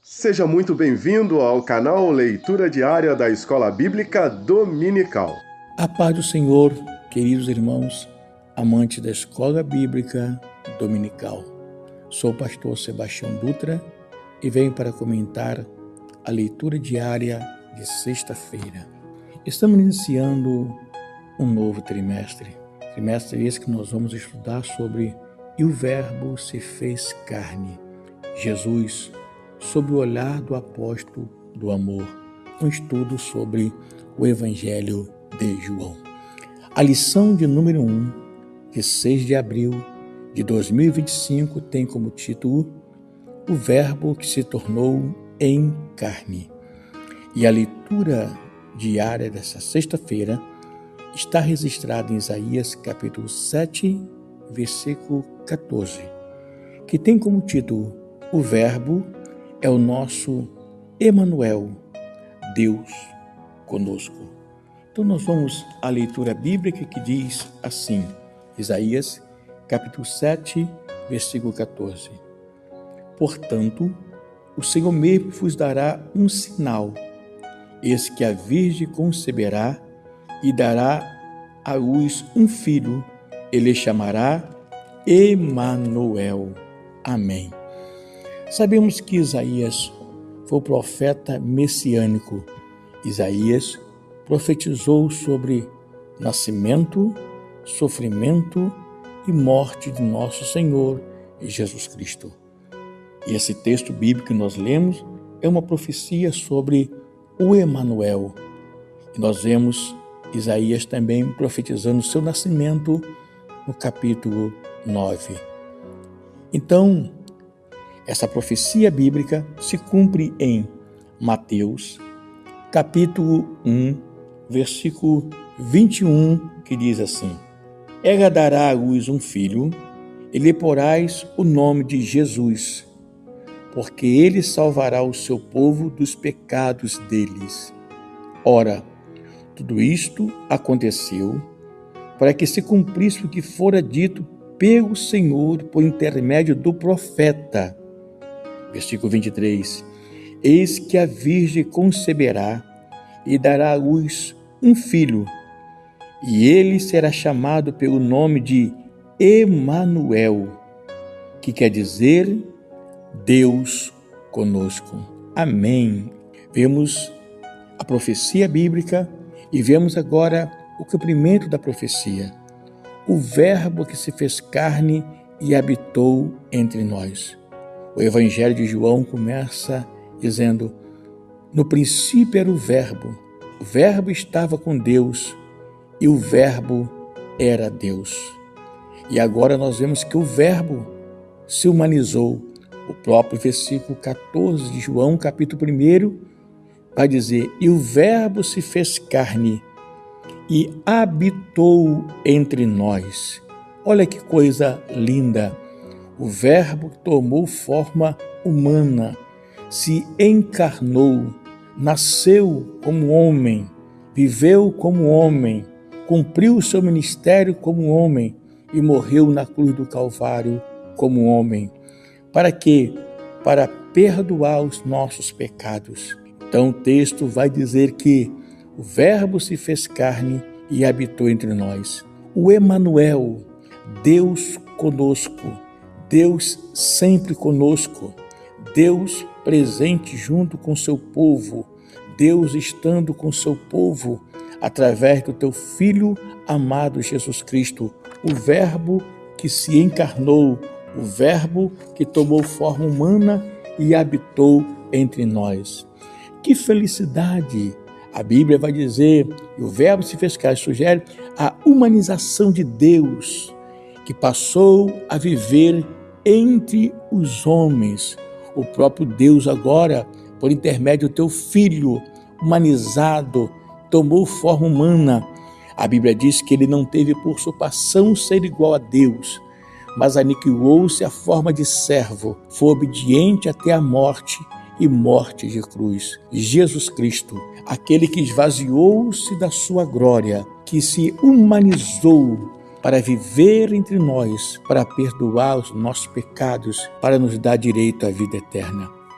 Seja muito bem-vindo ao canal Leitura Diária da Escola Bíblica Dominical. A paz do Senhor, queridos irmãos, amantes da Escola Bíblica Dominical. Sou o pastor Sebastião Dutra e venho para comentar a leitura diária de sexta-feira. Estamos iniciando um novo trimestre. Trimestre esse que nós vamos estudar sobre "E o Verbo se fez carne", Jesus, sob o olhar do apóstolo do amor, um estudo sobre o Evangelho de João. A lição de número 1, de 6 de abril de 2025, tem como título "O Verbo que se tornou em carne". E a leitura diária dessa sexta-feira está registrada em Isaías capítulo 7, versículo 14, que tem como título "O Verbo é o nosso Emanuel, Deus conosco". Então nós vamos à leitura bíblica que diz assim, Isaías capítulo 7, versículo 14. "Portanto, o Senhor mesmo vos dará um sinal, eis que a Virgem conceberá e dará à luz um filho, ele chamará Emanuel. Amém." Sabemos que Isaías foi o profeta messiânico. Isaías profetizou sobre nascimento, sofrimento e morte de nosso Senhor Jesus Cristo. E esse texto bíblico que nós lemos é uma profecia sobre o Emanuel. E nós vemos Isaías também profetizando seu nascimento no capítulo 9. Então, essa profecia bíblica se cumpre em Mateus, capítulo 1, versículo 21, que diz assim: "Ela dará à luz um filho, e lhe porás o nome de Jesus, porque ele salvará o seu povo dos pecados deles." Ora, tudo isto aconteceu para que se cumprisse o que fora dito pelo Senhor por intermédio do profeta. Versículo 23. "Eis que a Virgem conceberá e dará à luz um filho, e ele será chamado pelo nome de Emanuel, que quer dizer Deus conosco." Amém. Vemos a profecia bíblica e vemos agora o cumprimento da profecia. O Verbo que se fez carne e habitou entre nós. O Evangelho de João começa dizendo: "No princípio era o Verbo estava com Deus, e o Verbo era Deus." E agora nós vemos que o Verbo se humanizou. O próprio versículo 14 de João, capítulo 1, vai dizer: "E o Verbo se fez carne e habitou entre nós." Olha que coisa linda! O Verbo tomou forma humana, se encarnou, nasceu como homem, viveu como homem, cumpriu o seu ministério como homem e morreu na cruz do Calvário como homem. Para quê? Para perdoar os nossos pecados. Então o texto vai dizer que o Verbo se fez carne e habitou entre nós. O Emanuel, Deus conosco. Deus sempre conosco, Deus presente junto com seu povo, Deus estando com seu povo através do teu Filho amado Jesus Cristo, o Verbo que se encarnou, o Verbo que tomou forma humana e habitou entre nós. Que felicidade! A Bíblia vai dizer, e o Verbo se fez carne, sugere a humanização de Deus, que passou a viver entre os homens. O próprio Deus agora, por intermédio do teu Filho humanizado, tomou forma humana. A Bíblia diz que ele não teve por usurpação ser igual a Deus, mas aniquilou-se a forma de servo, foi obediente até a morte e morte de cruz. Jesus Cristo, aquele que esvaziou-se da sua glória, que se humanizou para viver entre nós, para perdoar os nossos pecados, para nos dar direito à vida eterna.